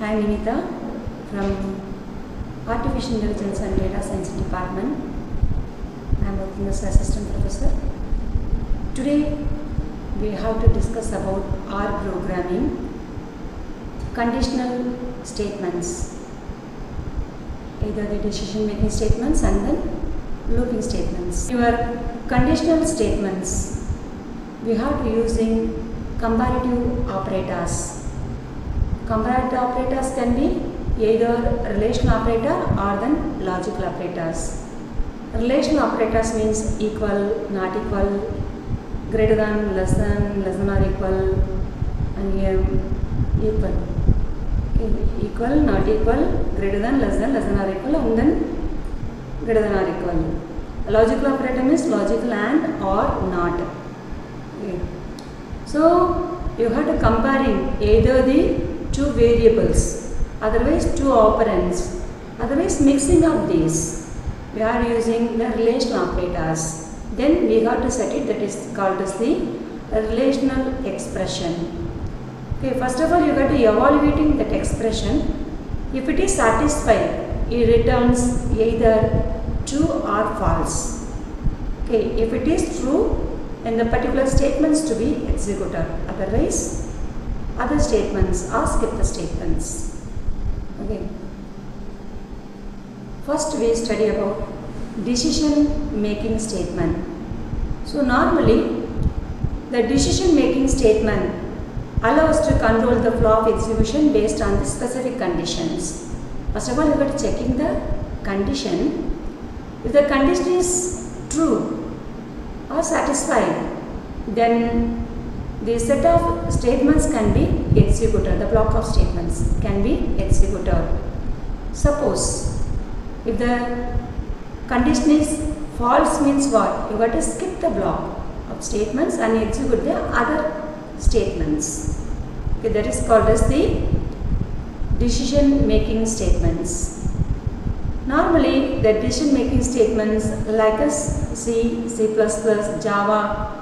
I am A.Enitha from Artificial Intelligence and Data Science Department. I am working as Assistant Professor. Today we have to discuss about R programming, conditional statements, either the decision making statements and then looping statements. Your conditional statements, we have to using comparative operators. Comparative operators can be either relational operator or then logical operators. Relational operators means equal, not equal, greater than, less than or equal, and here equal. Okay. Equal, not equal, greater than or equal, and then greater than or equal. A logical operator means logical and or not. Okay. So you have to comparing either the two variables, otherwise two operands, otherwise mixing of these. We are using the relational operators. Then we have to set it, that is called as the relational expression. Okay, first of all you have to evaluating that expression. If it is satisfied, it returns either true or false. Okay, if it is true, then the particular statements to be executed. Otherwise, other statements or skip the statements. Okay. First we study about decision making statement. So normally the decision making statement allows to control the flow of execution based on the specific conditions. First of all, you have to checking the condition. If the condition is true or satisfied, then the set of statements can be executed. The block of statements can be executed. Suppose if the condition is false, means what? You got to skip the block of statements and execute the other statements. Okay, that is called as the decision making statements. Normally the decision making statements like as C, C++, Java.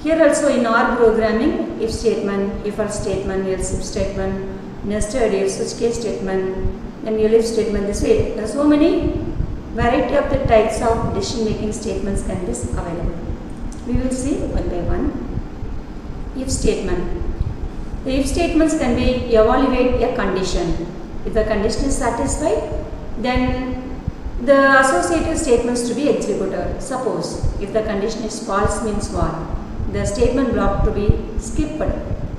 Here also in R programming, if statement, if else statement, else if statement, nested if, switch case statement, then elif statement, this way. There are so many variety of the types of decision making statements can be available. We will see one by one. If statement. The if statements can be evaluate a condition. If the condition is satisfied, then the associated statements to be executed. Suppose if the condition is false, means what? The statement block to be skipped,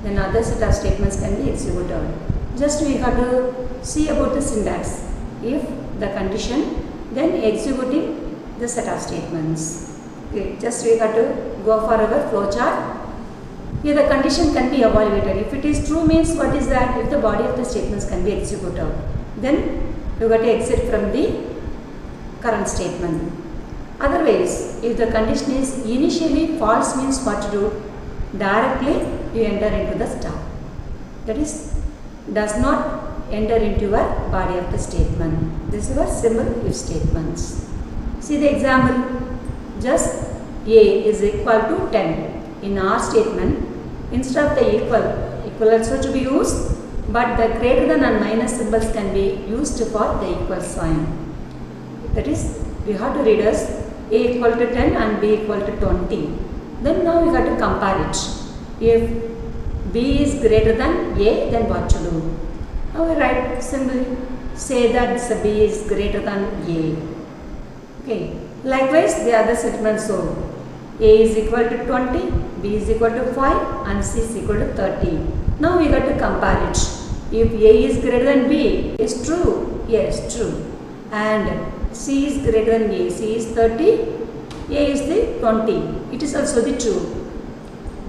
then other set of statements can be executed. Just we have to see about the syntax. If the condition, then executing the set of statements. Okay, just we have to go for our flowchart. Here the condition can be evaluated. If it is true, means what is that? If the body of the statements can be executed, then you got to exit from the current statement. Otherwise, if the condition is initially false, means what to do? Directly you enter into the stop. That is, does not enter into your body of the statement. This is your simple if statements. See the example. Just A is equal to 10. In our statement, instead of the equal also to be used, but the greater than and minus symbols can be used for the equal sign. That is, we have to read as A equal to 10 and B equal to 20. Then now we have to compare it. If B is greater than A, then what to do? Now we write simply say that B is greater than A. Okay. Likewise, the other statements so A is equal to 20, B is equal to 5 and C is equal to 30. Now we got to compare it. If A is greater than B, is true? Yes, true. And C is greater than A, C is 30, A is the 20. It is also the true.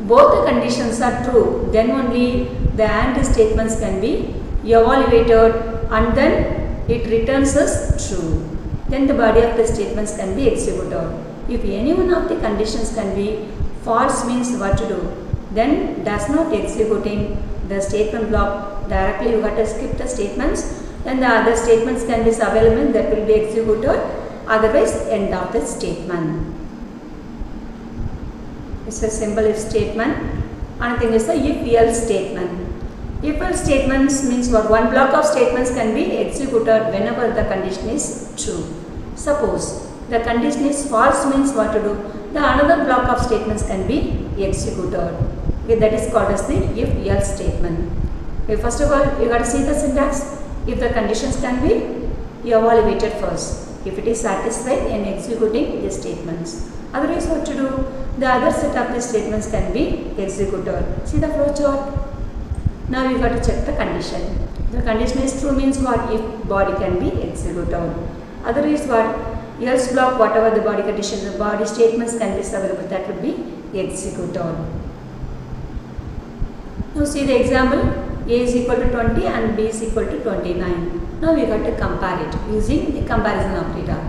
Both the conditions are true, then only the AND statements can be evaluated and then it returns as true. Then the body of the statements can be executed. If any one of the conditions can be false, means what to do? Then does not executing the statement block directly, you have to skip the statements. Then the other statements can be available that will be executed, otherwise end of the statement. It's a simple if statement. Another thing is the if else statement. If else statements means what? One block of statements can be executed whenever the condition is true. Suppose the condition is false means what to do? The another block of statements can be executed. Okay, that is called as the if else statement. Okay, first of all, you got to see the syntax. If the conditions can be evaluated first. If it is satisfied in executing the statements. Otherwise, what to do? The other set of the statements can be executed. See the flow chart. Now you got to check the condition. The condition is true means what? If body can be executed. Otherwise what? Else block whatever the body condition, the body statements can be available, that would be executed. Now see the example. A is equal to 20 and B is equal to 29. Now we got to compare it using the comparison operator.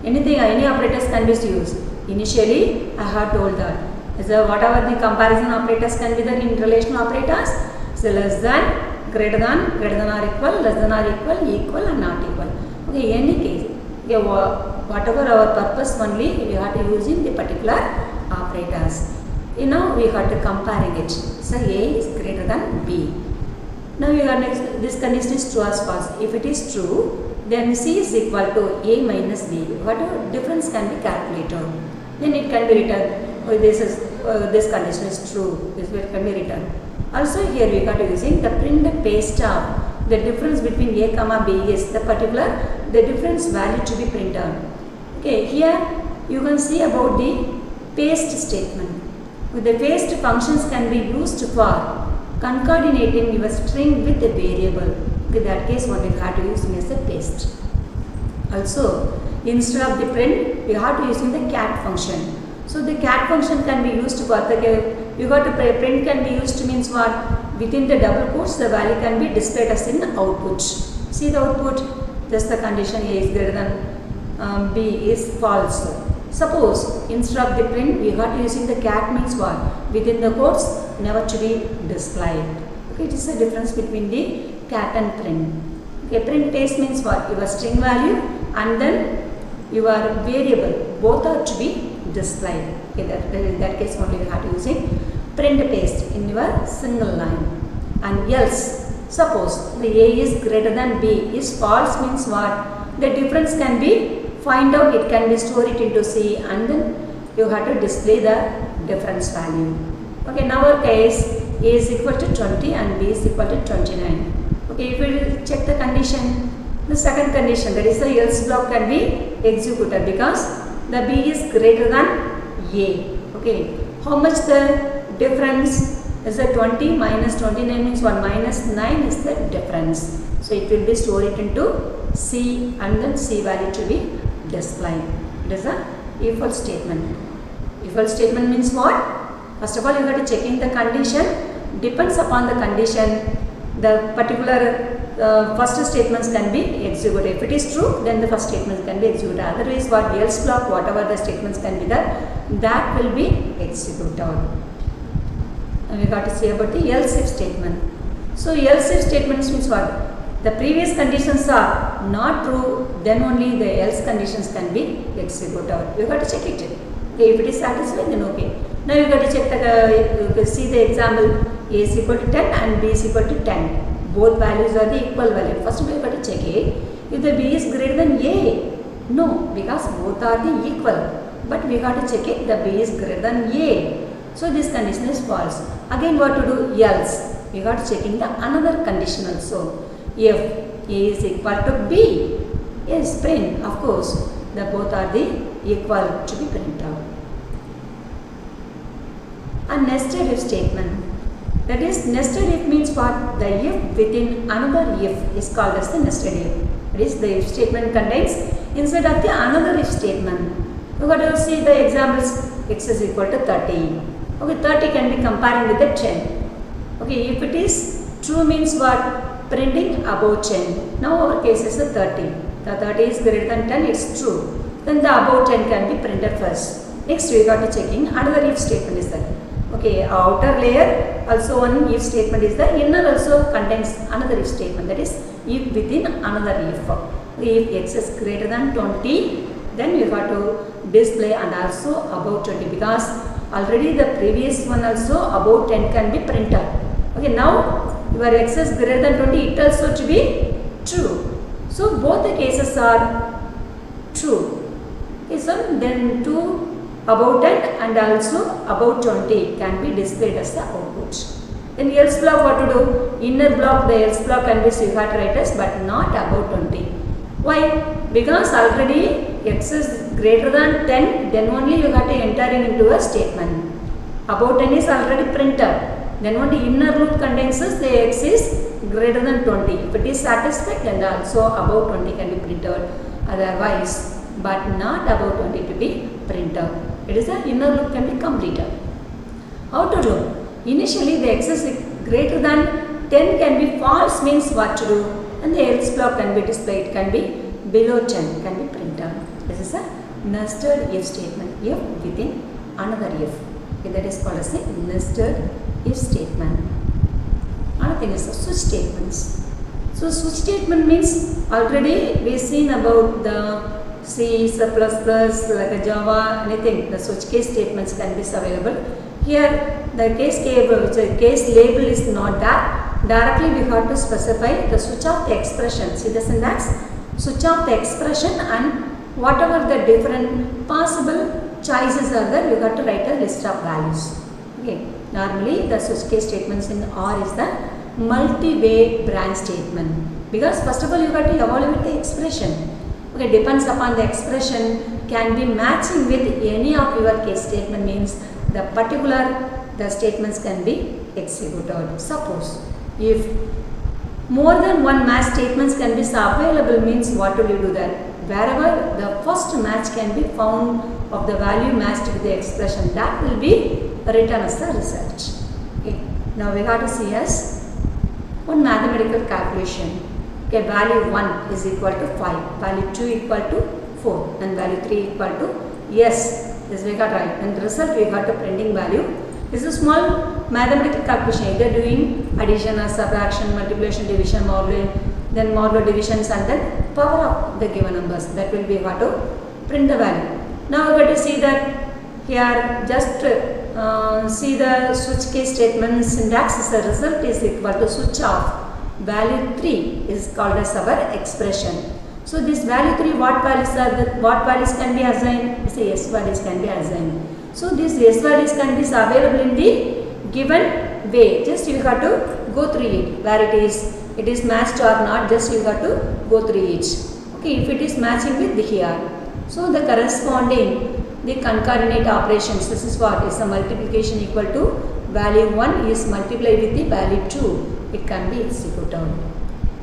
Any operators can be used. Initially I have told that. So whatever the comparison operators can be there in relational operators. So less than, greater than or equal, less than or equal and not equal. Okay, in any case, okay, whatever our purpose only, we have to use in the particular operators. Now we have to comparing it. So A is greater than B. Now you are next, this condition is true or false. If it is true, then C is equal to A minus B. Whatever difference can be calculated. Then it can be written, oh, this condition is true. This can be written. Also here we got using the print paste of the difference between A comma B is the difference value to be printed. Okay, here you can see about the paste statement. The paste functions can be used for concatenating your string with a variable. In that case, what we have to use as a paste. Also, instead of the print, we have to use the cat function. So the cat function can be used for the you got to print can be used means what? Within the double quotes, the value can be displayed as in output. See the output, just the condition A is greater than B is false. Suppose instead of the print, we are using the cat means what? Within the quotes, never to be displayed. Okay, it is the difference between the cat and print. Okay, print paste means what? Your string value and then your variable, both are to be displayed. Okay, in that case only we have to using print paste in your single line. And else, suppose the A is greater than B is false means what? The difference can be find out, it can be stored it into C and then you have to display the difference value. Okay, in our case A is equal to 20 and B is equal to 29. Okay, if we check the condition, the second condition, that is the else block, can be executed because the B is greater than A. Okay, how much the difference is? The 20 minus 29 means 1 minus 9 is the difference. So it will be stored into C and then C value to be displayed. It is a if else statement. If else statement means what? First of all, you have to check in the condition. Depends upon the condition, the particular first statements can be executed. If it is true, then the first statements can be executed. Otherwise, what else block, whatever the statements can be there, that will be executed. And we got to say about the else if statement. So else if statements means what? The previous conditions are not true, then only the else conditions can be executed. You got to check it. Okay, if it is satisfied, then okay. Now you got to check the see the example. A is equal to 10 and B is equal to 10. Both values are the equal value. First we got to check it. If the B is greater than A, no, because both are the equal. But we got to check it. The B is greater than A. So this condition is false. Again, what to do? Else. We got to check in the another condition also. If A is equal to B, yes, print. Of course, the both are the equal to be printed out. A nested if statement. That is, nested if means what? The if within another if is called as the nested if. That is, the if statement contains instead of the another if statement. You got to see the examples. X is equal to 30. Okay, 30 can be comparing with the 10. Okay, if it is true means what? Printing above 10. Now our case is the 30. The 30 is greater than 10, it's true. Then the above 10 can be printed first. Next we got to check in another if statement is there. Okay, outer layer also one if statement is there. Inner also contains another if statement, that is if within another if. If x is greater than 20, then you have to display and also above 20 because already the previous one also above 10 can be printed. Okay, now your x is greater than 20, it also to be true. So both the cases are true. Okay, so then 2 above 10 and also above 20 can be displayed as the output. Then else block, what to do? Inner block, the else block can be write as but not above 20. Why? Because already x is greater than 10, then only you have to enter into a statement. Above 10 is already printed. Then only inner loop contains the x is greater than 20. If it is satisfied, then also above 20 can be printed. Otherwise, but not above 20 to be printed. It is the inner loop can be completed. How to do? Initially, the x is greater than 10 can be false, means what to do? And the else block can be displayed, can be below 10, can be printed. This is a nested if statement, if within another if. Okay, that is called as a nested if statement. Another thing is the switch statements. So switch statement means already we seen about the C, C++, like a Java, anything. The switch case statements can be available. Here the case label is not there. Directly we have to specify the switch of the expression. See the syntax? Switch off the expression and whatever the different possible choices are there, you have to write a list of values. Okay. Normally the switch case statements in R is the multi-way branch statement, because first of all you have to evaluate the expression. Okay, depends upon the expression can be matching with any of your case statement, means the particular the statements can be executed. Suppose if more than one match statements can be available, means what will you do that? Wherever the first match can be found of the value matched with the expression, that will be written as the result. Okay. Now we have to see as one mathematical calculation. Okay, value 1 is equal to 5, value 2 equal to 4 and value 3 equal to yes. This we got right, and the result we got a printing value. This is a small mathematical calculation, either doing addition or subtraction, multiplication, division, modulo, then modulo divisions and then power of the given numbers. That will be got to print the value. Now we got to see that here just see the switch case statement syntax is the result is equal to switch off. Value 3 is called as our expression. So this value 3, what values are the, what values can be assigned? Say yes values can be assigned. So these yes values can be available in the given way. Just you have to go through it, where it is matched or not. Just you have to go through it. Okay, if it is matching with the here, so the corresponding the concatenate operations. This is what is the multiplication equal to value 1 is multiplied with the value 2. It can be executed.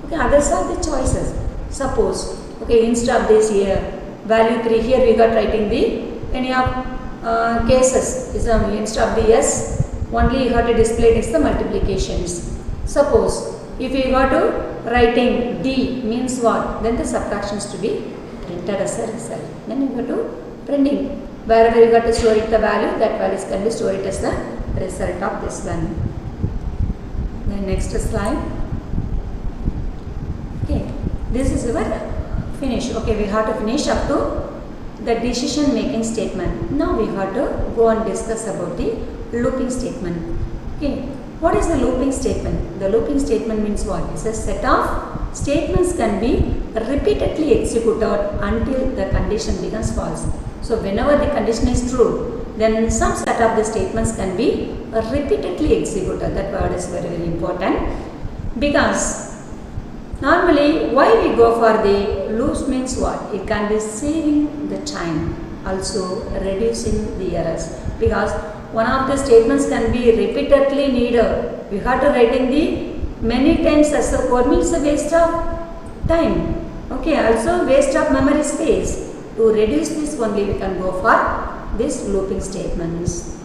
Okay, others are the choices. Suppose, okay, instead of this here, value 3, here we got writing the any of cases. Is instead of the yes, only you have to display this the multiplications. Suppose, if you got to writing D means what? Then the subtractions to be printed as a result. Then you got to printing. Wherever you got to store it the value, that values can be stored as the result of this one. The next slide. Okay, this is our finish. Okay, we have to finish up to the decision making statement. Now we have to go and discuss about the looping statement. Okay, what is the looping statement? The looping statement means what? It's a set of statements can be repeatedly executed until the condition becomes false. So whenever the condition is true, then some set of the statements can be repeatedly executed. That word is very, very important, because normally why we go for the loops means what? It can be saving the time, also reducing the errors, because one of the statements can be repeatedly needed. We have to write in the many times as a code means a waste of time. Okay, also waste of memory space. To reduce this only we can go for these looping statements.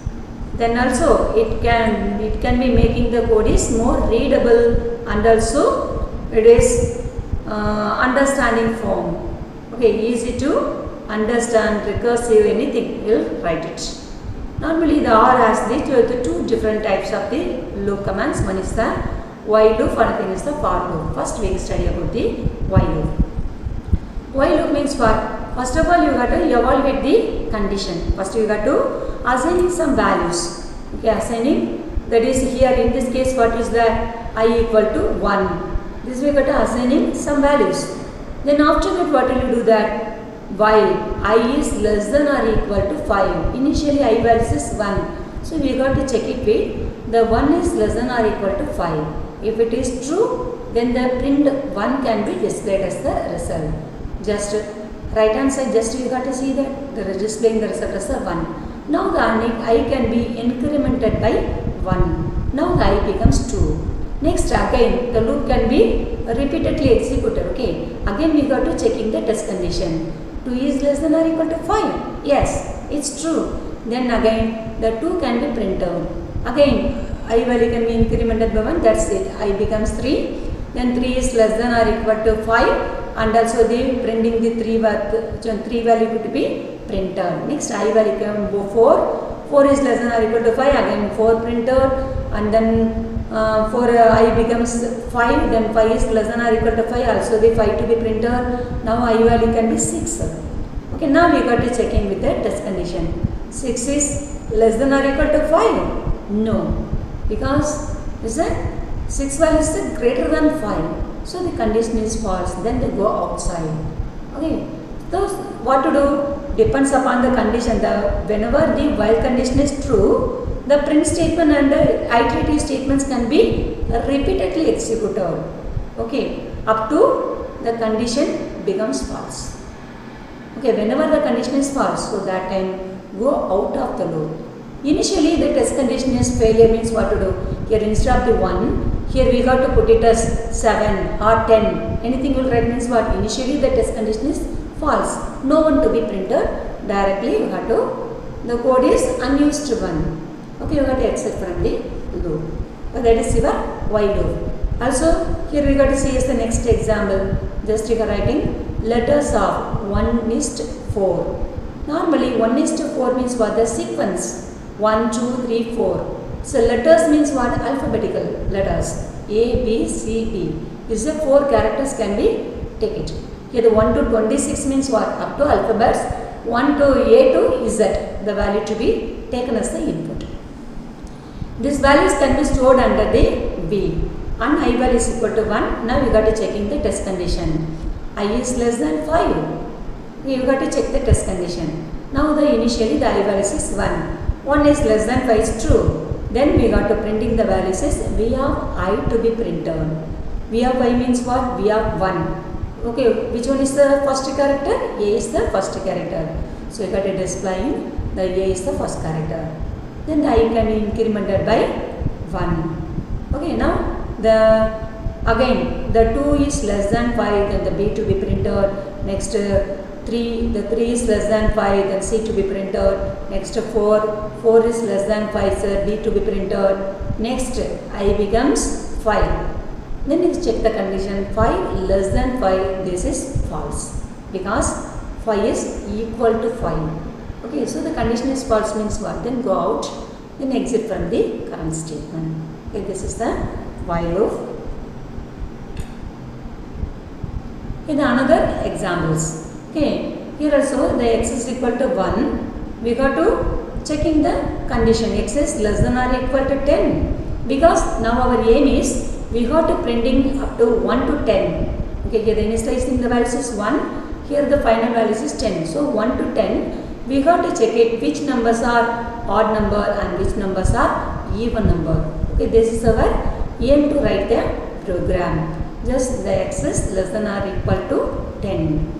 Then also it can be making the code is more readable, and also it is understanding form. Okay, easy to understand, recursive, anything you will write it. Normally the R has the two different types of the loop commands. One is the while loop, another thing is the for loop. First we will study about the while loop. While loop means what? First of all, you have to evaluate the condition. First you have to assigning some values. Okay, assigning, that is here in this case what is that? I equal to 1. This we got to assigning some values. Then after that what will you do that? While I is less than or equal to 5. Initially I value is 1. So we got to check it with the 1 is less than or equal to 5. If it is true, then the print 1 can be displayed as the result. Just right hand side, just you got to see that the displaying the result as a 1. Now the I can be incremented by 1. Now the I becomes 2. Next again the loop can be repeatedly executed. Okay. Again we got to checking the test condition. 2 is less than or equal to 5. Yes, it's true. Then again the 2 can be printed. Again I value can be incremented by 1. That's it. I becomes 3. Then 3 is less than or equal to 5. And also the printing the 3 value to be printed. Next I value can go 4. 4 is less than or equal to 5. Again 4 printed. And then for I becomes 5. Then 5 is less than or equal to 5. Also the 5 to be printed. Now I value can be 6. Okay. Now we got to checking with the test condition. 6 is less than or equal to 5. No. Because is that 6 value is greater than 5. So the condition is false. Then they go outside. Okay. So what to do? Depends upon the condition. Whenever the while condition is true, the print statement and the iterative statements can be repeatedly executed. Okay. Up to the condition becomes false. Okay. Whenever the condition is false, so that time go out of the loop. Initially the test condition is failure means what to do? Here instead of the 1, here we got to put it as 7 or 10. Anything will write means what? Initially the test condition is false. No one to be printed. Directly you have to, the code is unused one. Okay, you got to accept from the loop. So that is your while loop. Also here we got to see as the next example. Just you are writing letters of 1 is to 4. Normally 1 is to 4 means what? The sequence 1, 2, 3, 4. So letters means what? Alphabetical letters. A, B, C, D. This is 4 characters can be taken. Here the 1 to 26 means what? Up to alphabets. 1 to A to Z. The value to be taken as the input. These values can be stored under the B. And I value is equal to 1. Now you got to checking the test condition. I is less than 5. You got to check the test condition. Now the initially the I value is 1. 1 is less than 5 is true. Then we got to printing the values as V of I to be printed. V of I means what? V of 1. Okay, which one is the first character? A is the first character. So you got to displaying the A is the first character. Then the I can be incremented by 1. Okay, now again the 2 is less than 5, then the B to be printed. Next 3, the 3 is less than 5, then C to be printed. Next 4 is less than 5, so D to be printed. Next I becomes 5. Then you check the condition 5 less than 5, this is false because 5 is equal to 5. Okay, so the condition is false means what? Then go out, then exit from the current statement. Okay, this is the while loop. In another examples. Okay, here also the x is equal to 1. We got to checking the condition x is less than or equal to 10 because now our aim is we got to printing up to 1 to 10. Okay, here the initializing the values is 1. Here the final values is 10. So 1 to 10 we got to check it which numbers are odd number and which numbers are even number. Okay, this is our aim to write the program. Just the x is less than or equal to 10.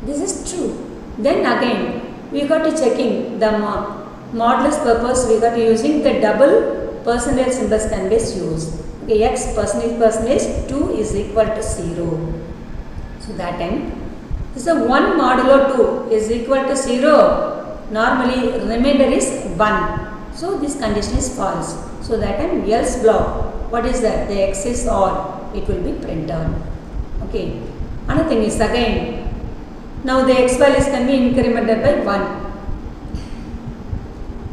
This is true. Then again we got to checking the modulus purpose. We got to using the double percentage symbols can be used. Okay, x percentage 2 is equal to 0. So that time is the 1 modulo 2 is equal to 0. Normally remainder is 1. So this condition is false. So that time else block. What is that? The x is odd. It will be printed. Okay. Another thing is again. Now the x values can be incremented by 1.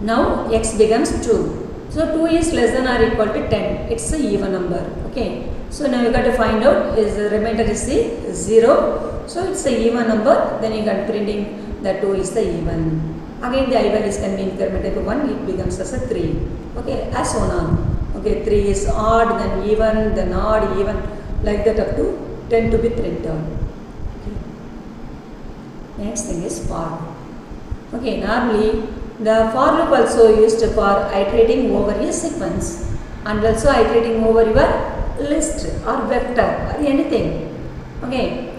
Now x becomes 2. So 2 is less than or equal to 10. It's a even number. Okay. So now you got to find out is the remainder is the 0. So it's a even number. Then you got printing that 2 is the even. Again the I values can be incremented by 1. It becomes as a 3. Okay. As so on. Okay, 3 is odd, then even, then odd, even, like that up to 10 to be printed. Okay. Next thing is for loop. Okay, normally the for loop also used for iterating over a sequence and also iterating over your list or vector or anything. Okay,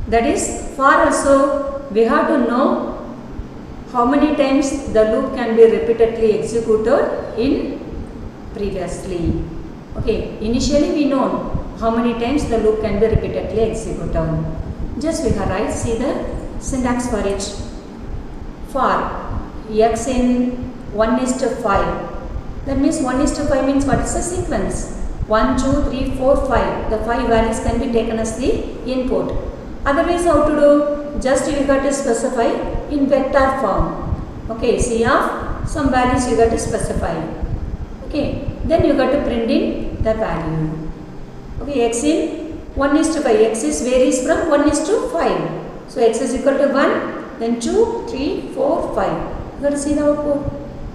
that is for also we have to know how many times the loop can be repeatedly executed in previously. Okay, initially we know how many times the loop can be repeatedly executed. Just we have write, see the syntax for it. For x in 1:5. That means 1:5 means what is the sequence? 1, 2, 3, 4, 5. The 5 values can be taken as the input. Otherwise, how to do? Just you got to specify in vector form. Okay, C of some values you got to specify. Okay, then you got to print in the value. Okay, x in 1:5. X is varies from 1:5. So x is equal to 1, then 2, 3, 4, 5. You got to see the output.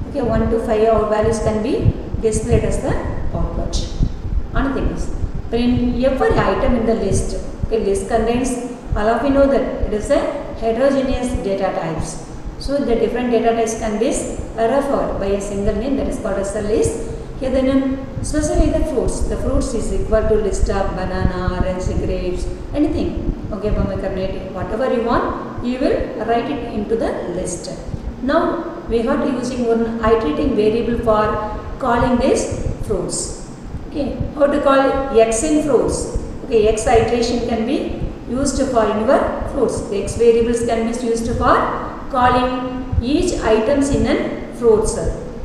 Okay, 1 to 5 our values can be displayed as the output. Another thing is print every item in the list. Okay, list contains, all of you know that it is a heterogeneous data types. So the different data types can be referred by a single name, that is called as a list. Here then specify the fruits. The fruits is equal to list of banana, orange, grapes, anything. Okay, pomegranate, whatever you want, you will write it into the list. Now we have to using one iterating variable for calling these fruits. Okay, how to call x in fruits? Okay, x iteration can be used for your fruits. The x variables can be used for calling each items in an fruits.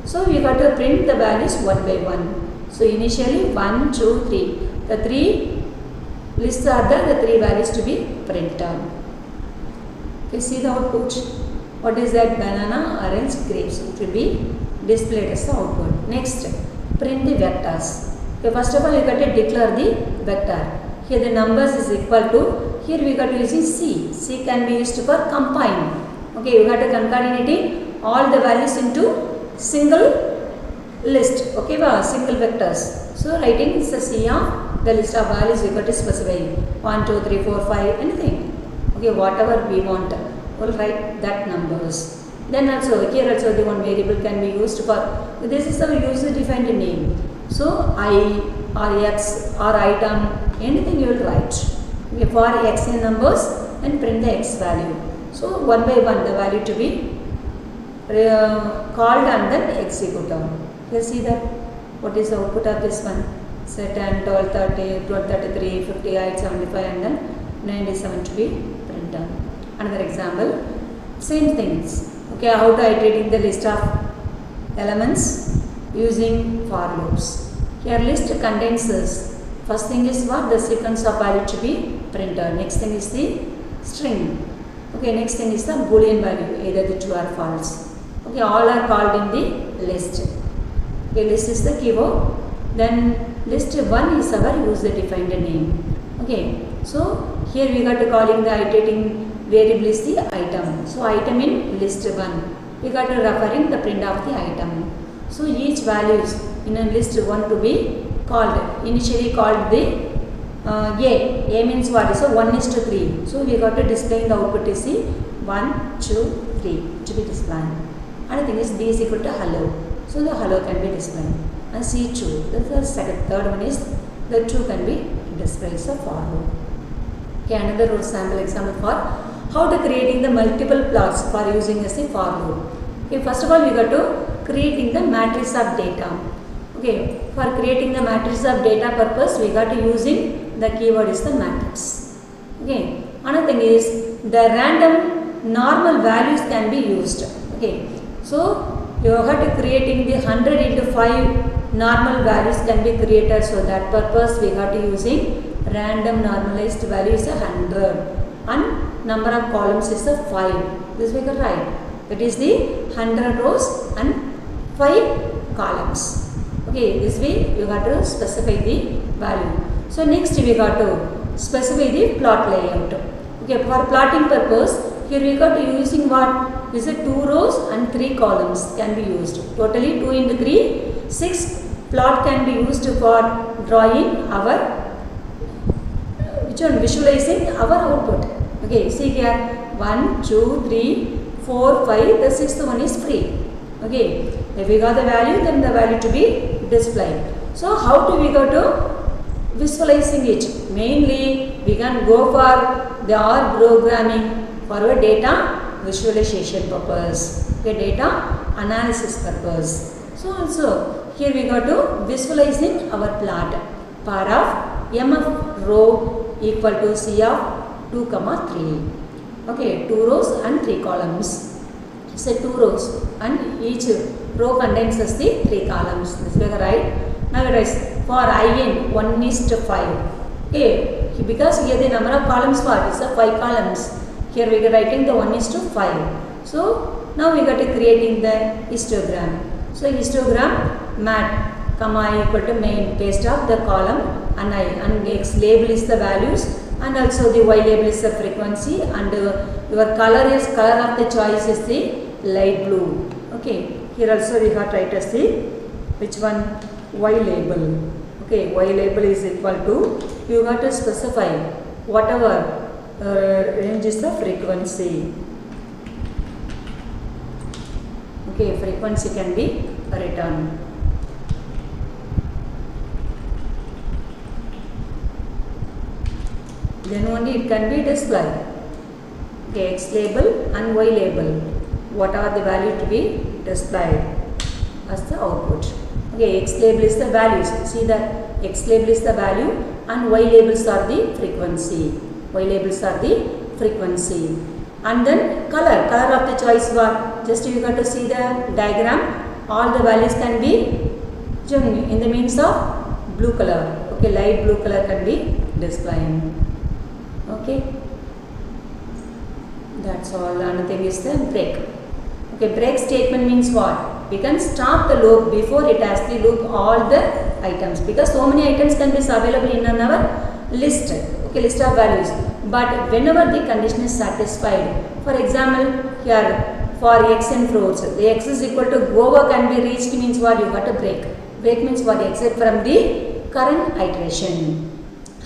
So we got to print the values one by one. So initially 1, 2, 3. The 3 lists are the 3 values to be printed. Okay, see the output. What is that? Banana, orange, grapes. It will be displayed as the output. Next, print the vectors. Okay, first of all, you got to declare the vector. Here the numbers is equal to, here we got to using C. C can be used for combine. Okay, you got to concatenating all the values into single list. Okay, single vectors. So writing is the C of the list of values we got to specify 1, 2, 3, 4, 5, anything. Okay, whatever we want, we'll write that numbers. Then also here also the one variable can be used for, this is the user defined name. So I or x or item, anything you will write. Okay, for x in numbers and print the x value. So one by one the value to be called and then executed. You see that what is the output of this one? Say 10, 12, 30, 12, 33, 58, 75 and then 97 to be printed. Another example, same things. Okay, how to iterating the list of elements using for loops. Here list contains this. First thing is what? The sequence of value to be printed. Next thing is the string. Okay, next thing is the boolean value, either the true or false. Okay, all are called in the list. Okay, list is the keyword. Then list 1 is our user defined name. Okay, so here we got to calling the iterating variable is the item. So item in list 1. We got to referring the print of the item. So each values in a list 1 to be called. Initially called the A. A means what is so 1:3. So we got to display the output is the 1, 2, 3 to be displayed. Another thing is B is equal to hello. So the hello can be displayed. And C2. The third one is the 2 can be displayed so for loop. Okay, another sample example for how to creating the multiple plots for using as a for loop. Okay, first of all we got to creating the matrix of data. Okay, for creating the matrix of data purpose we got to using the keyword is the matrix. Okay, another thing is the random normal values can be used. Okay, so you have to creating the 100 into 5 normal values can be created. So that purpose we got to using random normalized value is 100 and number of columns is 5. This we can write. That is the 100 rows and 5 columns. Okay, this way you got to specify the value. So next we got to specify the plot layout. Okay, for plotting purpose, here we got to using what? This is 2 rows and 3 columns can be used. Totally 2 into 3, 6 plot can be used for drawing our visualizing our output. Okay, see here 1, 2, 3, 4, 5, the sixth one is free. Okay, if we got the value, then the value to be displayed. So how do we go to visualizing it? Mainly we can go for the R programming for our data visualization purpose, okay, data analysis purpose. So also here we go to visualizing our plot. Par of M of row equal to C of 2, 3. Okay, 2 rows and 3 columns. So 2 rows and each row contains the 3 columns. This is right. Now it is for In 1:5. Okay, because here the number of columns what is 5 columns. Here we are writing the 1:5. So now we got to creating the histogram. So histogram mat comma equal to main paste of the column and I, and X label is the values and also the Y label is the frequency and your color of the choice is the light blue. Okay, here also we have tried to see which one Y label. Okay, Y label is equal to, you have to specify whatever range is the frequency. Okay, frequency can be written. Then only it can be displayed. Okay, X label and Y label. What are the value to be displayed as the output? Okay, X label is the values. See that X label is the value and Y labels are the frequency. Y labels are the frequency. And then color of the choice bar. Just you got to see the diagram. All the values can be in the means of blue color. Okay, light blue color can be displayed. Okay, that's all. Another thing is the break. Okay, break statement means what? We can stop the loop before it has the loop all the items, because so many items can be available in our list. Okay, list of values. But whenever the condition is satisfied, for example, here for X and fruits, the X is equal to Goa can be reached means what? You got to break. Break means what? Exit from the current iteration.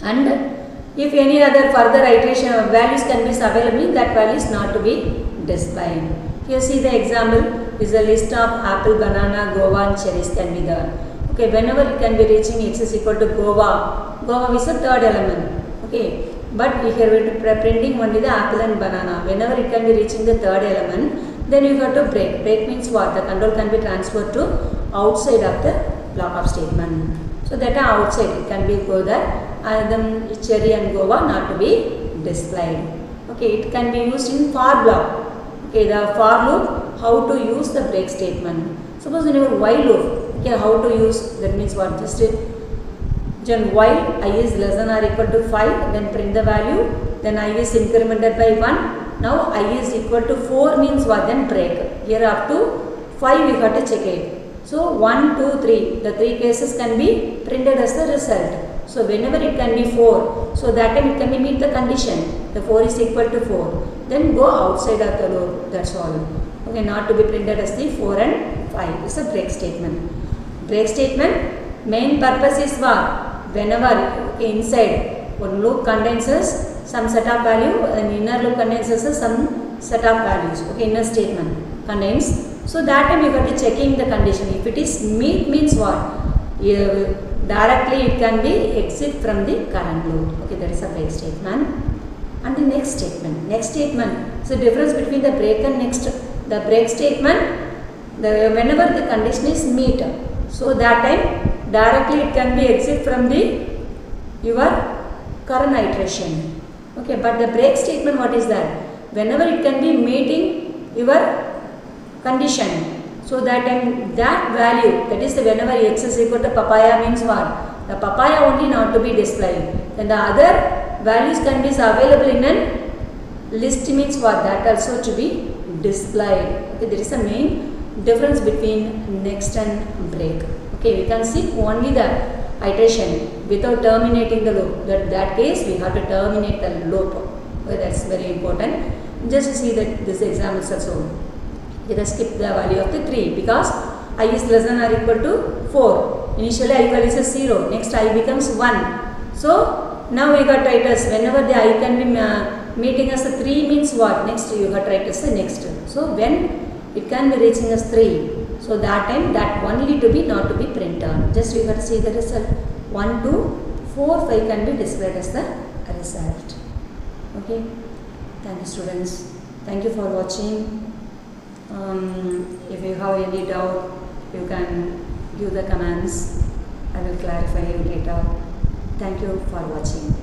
And if any other further iteration values can be available, that value is not to be displayed. Here see the example is a list of apple, banana, guava and cherries can be there. Okay, whenever it can be reaching X is equal to guava. Guava is the third element. Okay, but here we are printing only the apple and banana. Whenever it can be reaching the third element, then you have to break. Break means what? The control can be transferred to outside of the block of statement. So that outside it can be go there. And then cherry and guava not to be displayed. Okay, it can be used in for block. Okay, the for loop, how to use the break statement. Suppose in your while loop, okay, how to use, that means what? Just while I is less than or equal to 5, then print the value, then I is incremented by 1. Now I is equal to 4 means what? Then break. Here up to 5 we have to check it. So 1, 2, 3, the 3 cases can be printed as the result. So whenever it can be 4, so that time it can be meet the condition. The 4 is equal to 4. Then go outside of the loop. That's all. Okay, not to be printed as the 4 and 5. It's a break statement. Break statement main purpose is what? Whenever inside one loop contains some set of value and inner loop contains some set of values. Okay, inner statement contains. So that time you have to checking the condition. If it is meet means what? Directly it can be exit from the current loop. Okay, that is a break statement. And the next statement. Next statement. So difference between the break and next. The break statement, whenever the condition is meet, so that time directly it can be exit from the your current iteration. Okay, but the break statement, what is that? Whenever it can be meeting your condition. So that time that value, that is the whenever X is equal to papaya means what? The papaya only not to be displayed. Then the other values can be available in a list means what? That also to be displayed. Okay, there is a main difference between next and break. Okay, we can see only the iteration without terminating the loop. That case we have to terminate the loop. Okay, that's very important. Just to see that this example is also. Let us skip the value of the 3 because I is less than or equal to 4. initially I value is 0, next I becomes 1. So now we got writers, whenever the I can be meeting as a 3 means what? Next you got writers the next. So when it can be reaching as 3, so that time that only to be not to be printed. Just you got to see the result. 1, 2, 4, 5 can be displayed as the result. Okay. Thank you students. Thank you for watching. If you have any doubt, you can give the comments. I will clarify you later. Thank you for watching.